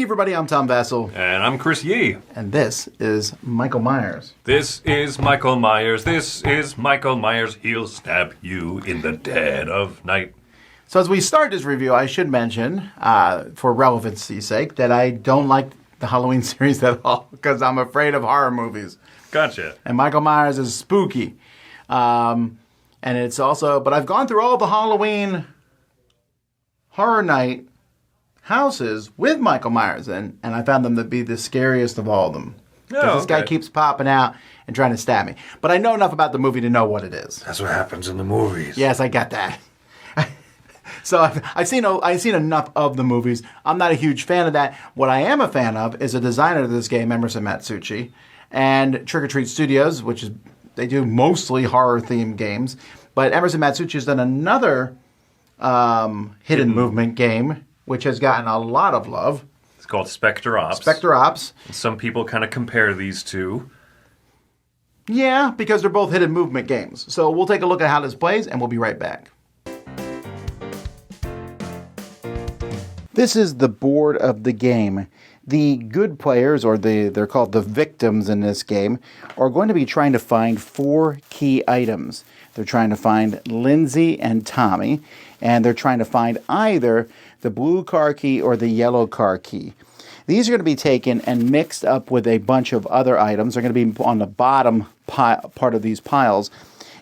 everybody, I'm Tom Vassell. And I'm Chris Yee. And this is Michael Myers. This is Michael Myers. This is Michael Myers. He'll stab you in the dead of night. So as we start this review, I should mention, for relevancy's sake, that I don't like the Halloween series at all because I'm afraid of horror movies. Gotcha. And Michael Myers is spooky. And it's also, but I've gone through all the Halloween Horror Night houses with Michael Myers, and I found them to be the scariest of all of them. Because this guy keeps popping out and trying to stab me. But I know enough about the movie to know what it is. That's what happens in the movies. Yes, I got that. So I've seen enough of the movies. I'm not a huge fan of that. What I am a fan of is the designer of this game, Emerson Matsuuchi, and Trick or Treat Studios, which is they do mostly horror-themed games. But Emerson Matsuuchi has done another hidden movement game, which has gotten a lot of love. It's called Spectre Ops. Spectre Ops. Some people kind of compare these two. Yeah, because they're both hidden movement games. So we'll take a look at how this plays, and we'll be right back. This is the board of the game. The good players, or they're called the victims in this game, are going to be trying to find 4 key items. They're trying to find Lindsay and Tommy, and they're trying to find either the blue car key or the yellow car key. These are going to be taken and mixed up with a bunch of other items. They're going to be on the bottom part of these piles,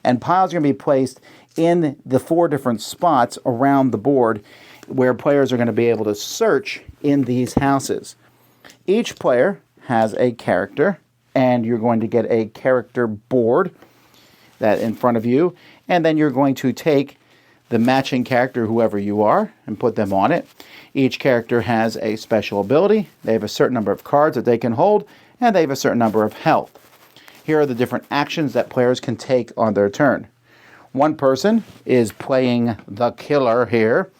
and piles are going to be placed in the 4 different spots around the board where players are going to be able to search in these houses. Each player has a character, and you're going to get a character board that in front of you, and then you're going to take the matching character, whoever you are, and put them on it. Each character has a special ability. They have a certain number of cards that they can hold, and they have a certain number of health. Here are the different actions that players can take on their turn. One person is playing the killer here,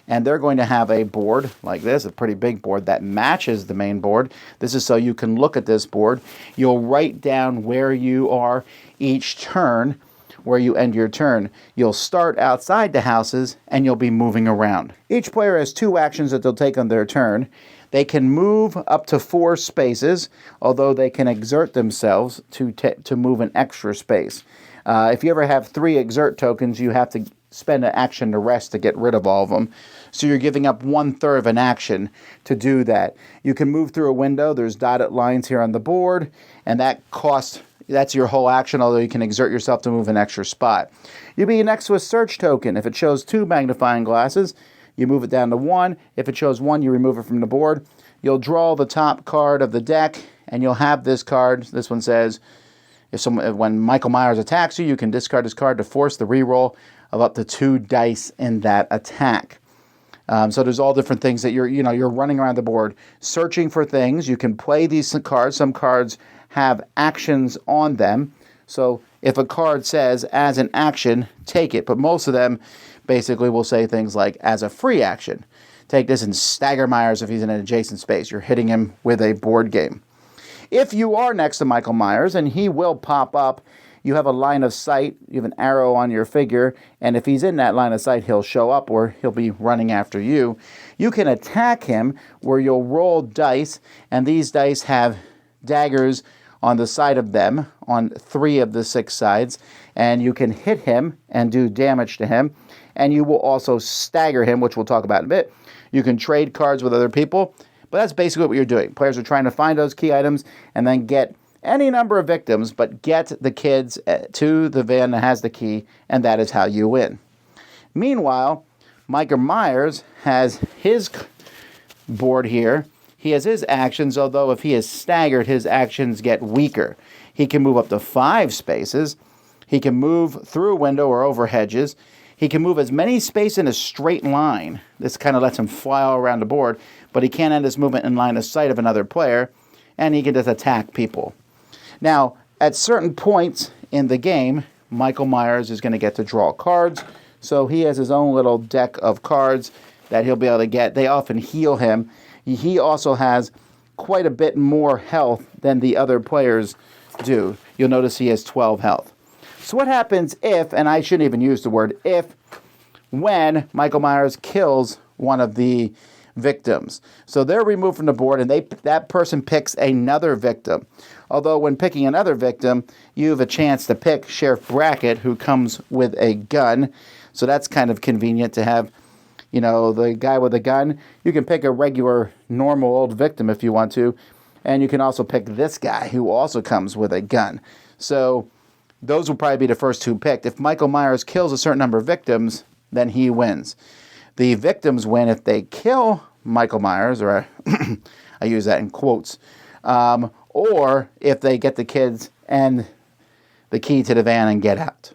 and they're going to have a board like this, a pretty big board that matches the main board. This is so you can look at this board. You'll write down where you are each turn, where you end your turn. You'll start outside the houses, and you'll be moving around. Each player has 2 actions that they'll take on their turn. They can move up to 4 spaces, although they can exert themselves to move an extra space. If you ever have 3 exert tokens, you have to spend an action to rest to get rid of all of them. So you're giving up 1/3 of an action to do that. You can move through a window. There's dotted lines here on the board, and that's your whole action, although you can exert yourself to move an extra spot. You'll be next to a search token. If it shows 2 magnifying glasses, you move it down to 1. If it shows 1, you remove it from the board. You'll draw the top card of the deck, and you'll have this card. This one says, when Michael Myers attacks you, you can discard this card to force the reroll of up to 2 dice in that attack. So there's all different things that you're running around the board searching for things. You can play these cards. Some cards have actions on them. So if a card says as an action, take it. But most of them basically will say things like as a free action. Take this and stagger Myers if he's in an adjacent space. You're hitting him with a board game. If you are next to Michael Myers, and he will pop up, you have a line of sight, you have an arrow on your figure, and if he's in that line of sight, he'll show up or he'll be running after you. You can attack him where you'll roll dice, and these dice have daggers on the side of them, on 3 of the 6 sides, and you can hit him and do damage to him, and you will also stagger him, which we'll talk about in a bit. You can trade cards with other people, but that's basically what you're doing. Players are trying to find those key items and then get any number of victims, but get the kids to the van that has the key, and that is how you win. Meanwhile, Michael Myers has his board here. He has his actions, although if he is staggered, his actions get weaker. He can move up to 5 spaces. He can move through a window or over hedges. He can move as many spaces in a straight line. This kind of lets him fly all around the board, but he can't end his movement in line of sight of another player, and he can just attack people. Now, at certain points in the game, Michael Myers is going to get to draw cards, so he has his own little deck of cards that he'll be able to get. They often heal him. He also has quite a bit more health than the other players do. You'll notice he has 12 health. So what happens if, and I shouldn't even use the word if, when Michael Myers kills one of the victims. So they're removed from the board, and that person picks another victim. Although when picking another victim, you have a chance to pick Sheriff Brackett, who comes with a gun. So that's kind of convenient to have, the guy with a gun. You can pick a regular, normal old victim if you want to. And you can also pick this guy, who also comes with a gun. So those will probably be the first two picked. If Michael Myers kills a certain number of victims, then he wins. The victims win if they kill Michael Myers, or I use that in quotes, or if they get the kids and the key to the van and get out.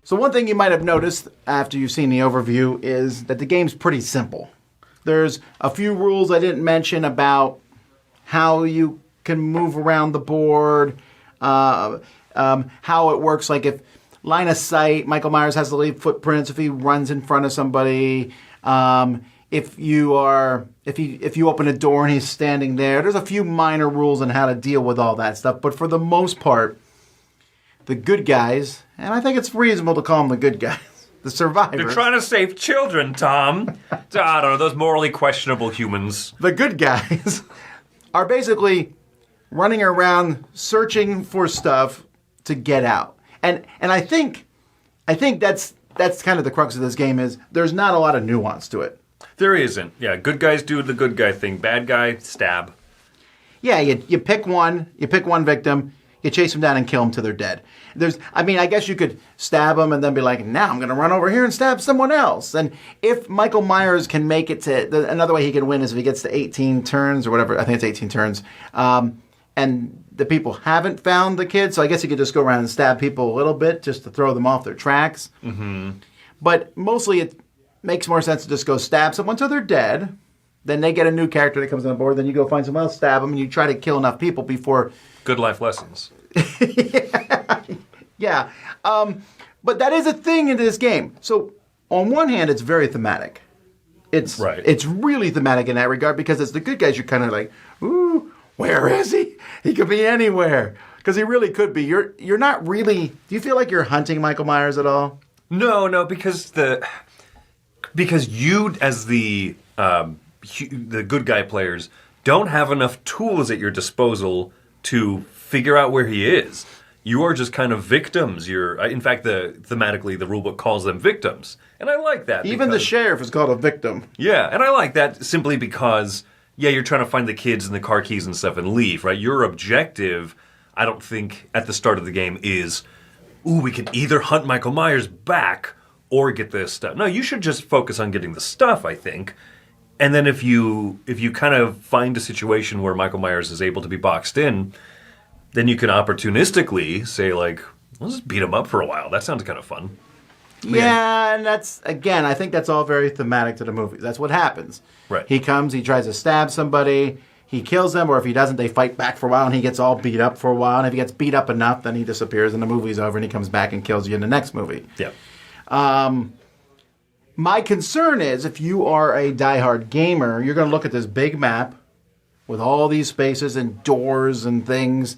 So one thing you might have noticed after you've seen the overview is that the game's pretty simple. There's a few rules I didn't mention about how you can move around the board, how it works, like if line of sight, Michael Myers has to leave footprints if he runs in front of somebody. If you open a door and he's standing there, there's a few minor rules on how to deal with all that stuff. But for the most part, the good guys, and I think it's reasonable to call them the good guys, the survivors. They're trying to save children, Tom. I don't know, those morally questionable humans. The good guys are basically running around searching for stuff to get out. And I think that's kind of the crux of this game is there's not a lot of nuance to it. There isn't. Yeah, good guys do the good guy thing. Bad guy, stab. Yeah, you pick one victim, you chase them down and kill them till they're dead. I guess you could stab them and then be like, now I'm going to run over here and stab someone else. And if Michael Myers can make it to, another way he can win is if he gets to 18 turns or whatever, I think it's 18 turns, and the people haven't found the kid, so I guess he could just go around and stab people a little bit just to throw them off their tracks. Mm-hmm. But mostly it makes more sense to just go stab someone till they're dead. Then they get a new character that comes on board. Then you go find someone else, stab them, and you try to kill enough people before... Good life lessons. Yeah. But that is a thing in this game. So on one hand, it's very thematic. It's really thematic in that regard because it's the good guys. You're kind of like, ooh, where is he? He could be anywhere. Because he really could be. You're not really... Do you feel like you're hunting Michael Myers at all? No, because you as the good guy players don't have enough tools at your disposal to figure out where he is. You are just kind of victims. In fact, thematically, the rulebook calls them victims. And I like that. Even the sheriff is called a victim. Yeah, and I like that simply because, you're trying to find the kids and the car keys and stuff and leave, right? Your objective, I don't think, at the start of the game is, we can either hunt Michael Myers back or get this stuff. No, you should just focus on getting the stuff, I think. And then if you kind of find a situation where Michael Myers is able to be boxed in, then you can opportunistically say, like, let's just beat him up for a while. That sounds kind of fun. Yeah, and that's, again, I think that's all very thematic to the movie. That's what happens. Right. He comes, he tries to stab somebody, he kills them, or if he doesn't, they fight back for a while, and he gets all beat up for a while. And if he gets beat up enough, then he disappears, and the movie's over, and he comes back and kills you in the next movie. Yeah. My concern is, if you are a diehard gamer, you're going to look at this big map with all these spaces and doors and things,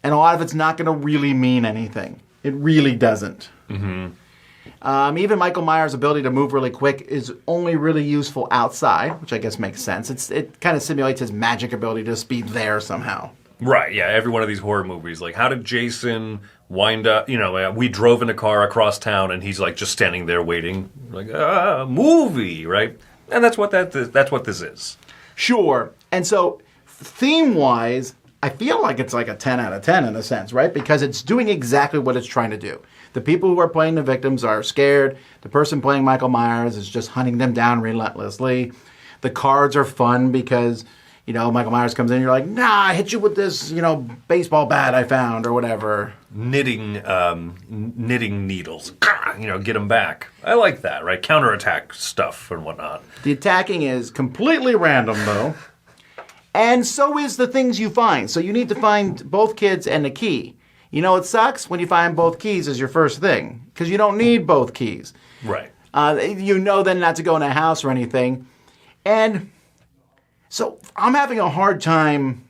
and a lot of it's not going to really mean anything. It really doesn't. Mm-hmm. Even Michael Myers' ability to move really quick is only really useful outside, which I guess makes sense. It kind of simulates his magic ability to just be there somehow. Right, yeah. Every one of these horror movies, like, how did Jason wind up, we drove in a car across town and he's, like, just standing there waiting. Like, movie, right? And that's what this is. Sure. And so, theme-wise, I feel like it's like a 10 out of 10 in a sense, right? Because it's doing exactly what it's trying to do. The people who are playing the victims are scared. The person playing Michael Myers is just hunting them down relentlessly. The cards are fun because, Michael Myers comes in, you're like, nah, I hit you with this, baseball bat I found or whatever. Knitting needles, get them back. I like that, right? Counterattack stuff and whatnot. The attacking is completely random, though. And so is the things you find. So you need to find both kids and the key. It sucks when you find both keys as your first thing, because you don't need both keys. Right. Then not to go in a house or anything. And so I'm having a hard time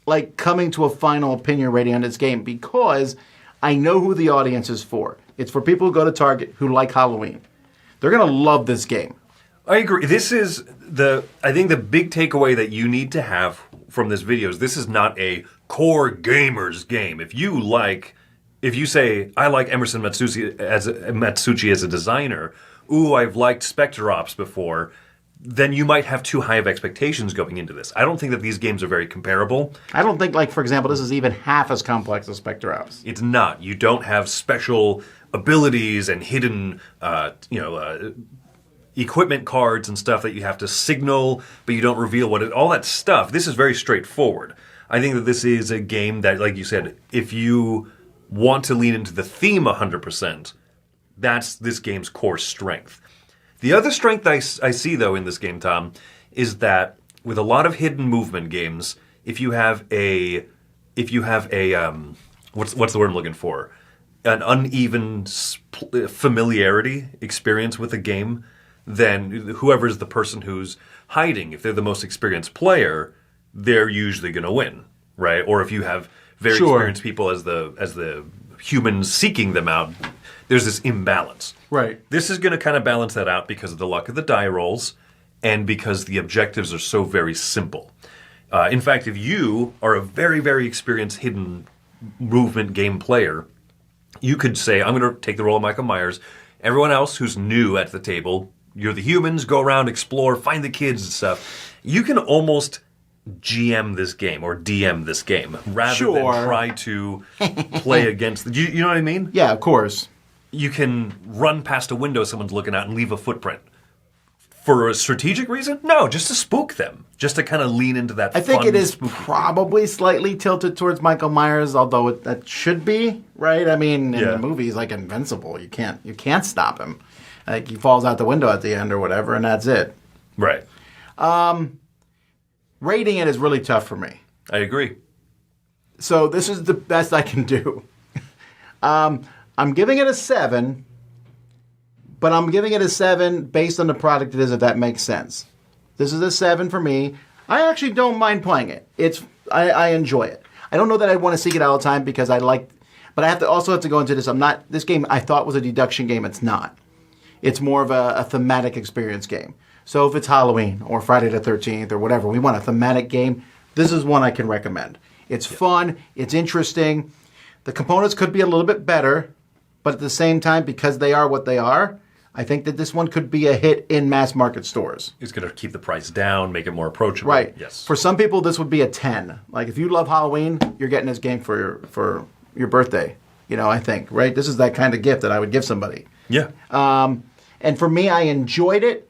like coming to a final opinion rating on this game because I know who the audience is for. It's for people who go to Target who like Halloween. They're going to love this game. I agree. This is I think the big takeaway that you need to have from this video is this is not a core gamers game. If you say, I like Emerson Matsuuchi as a designer, ooh, I've liked Spectre Ops before, then you might have too high of expectations going into this. I don't think that these games are very comparable. I don't think, like, for example, this is even half as complex as Spectre Ops. It's not. You don't have special abilities and hidden, equipment cards and stuff that you have to signal, but you don't reveal all that stuff. This is very straightforward. I think that this is a game that, like you said, if you want to lean into the theme 100%, that's this game's core strength. The other strength I see, though, in this game, Tom, is that with a lot of hidden movement games, if you have a what's the word I'm looking for? An uneven familiarity experience with a game, then whoever's the person who's hiding, if they're the most experienced player, they're usually going to win, right? Or if you have very experienced people as the humans seeking them out, there's this imbalance. Right. This is going to kind of balance that out because of the luck of the die rolls and because the objectives are so very simple. In fact, if you are a very, very experienced hidden movement game player, you could say, I'm going to take the role of Michael Myers. Everyone else who's new at the table, you're the humans, go around, explore, find the kids and stuff. You can almost GM this game or DM this game rather than try to play against you know what I mean? Yeah, of course. You can run past a window someone's looking at and leave a footprint. For a strategic reason? No, just to spook them. Just to kind of lean into that I think fun, it is spooky probably slightly tilted towards Michael Myers, although that should be, right? I mean, in the movie, he's like invincible. You can't stop him. Like, he falls out the window at the end or whatever, and that's it. Right. Rating it is really tough for me. I agree. So this is the best I can do. I'm giving it a 7, but I'm giving it a 7 based on the product it is, if that makes sense. This is a 7 for me. I actually don't mind playing it. I enjoy it. I don't know that I want to seek it out all the time because but I also have to go into this. This game I thought was a deduction game. It's not. It's more of a thematic experience game. So if it's Halloween or Friday the 13th or whatever, we want a thematic game, this is one I can recommend. It's fun. It's interesting. The components could be a little bit better, but at the same time, because they are what they are, I think that this one could be a hit in mass market stores. It's going to keep the price down, make it more approachable. Right. Yes. For some people, this would be a 10. Like, if you love Halloween, you're getting this game for your birthday. I think, right? This is that kind of gift that I would give somebody. Yeah. And for me, I enjoyed it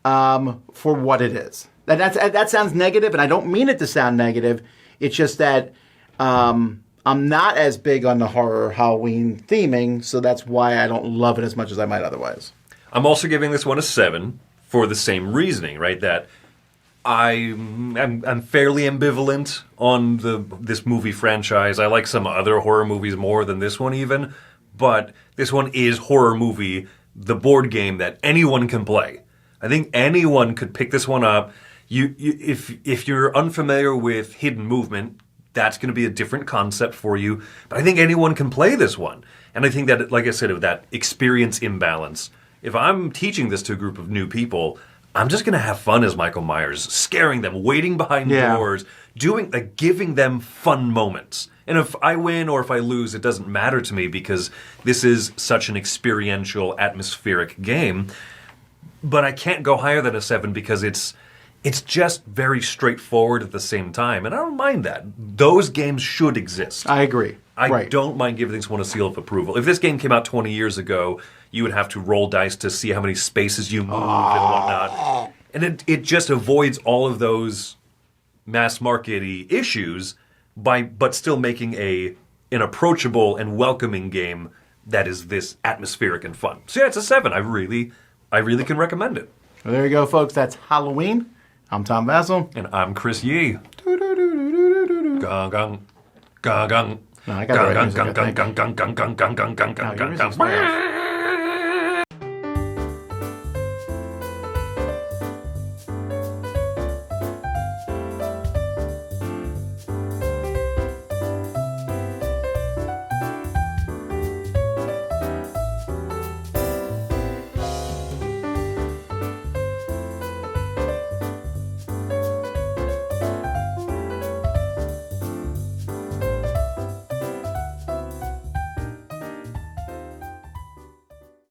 for what it is. That sounds negative, and I don't mean it to sound negative. It's just that I'm not as big on the horror Halloween theming, so that's why I don't love it as much as I might otherwise. I'm also giving this one a 7 for the same reasoning, right? That I'm fairly ambivalent on this movie franchise. I like some other horror movies more than this one even, but this one is horror movie, the board game that anyone can play. I think anyone could pick this one up. If you're unfamiliar with hidden movement, that's going to be a different concept for you. But I think anyone can play this one. And I think that, like I said, with that experience imbalance, if I'm teaching this to a group of new people, I'm just going to have fun as Michael Myers, scaring them, waiting behind doors, giving them fun moments. And if I win or if I lose, it doesn't matter to me because this is such an experiential, atmospheric game. But I can't go higher than a 7 because it's just very straightforward at the same time. And I don't mind that. Those games should exist. I agree. I don't mind giving this one a seal of approval. If this game came out 20 years ago, you would have to roll dice to see how many spaces you moved and whatnot. And it just avoids all of those mass market-y issues but still making an approachable and welcoming game that is this atmospheric and fun. So yeah, it's a 7. I really can recommend it. Well, there you go, folks. That's Halloween. I'm Tom Vassell. And I'm Chris Yee. Gong, gong. Gong, gong. No, I got the right music, I think. Gong, gong, gong, gong, gong, gong, gong, gong, No, your gong, music's gong. way off.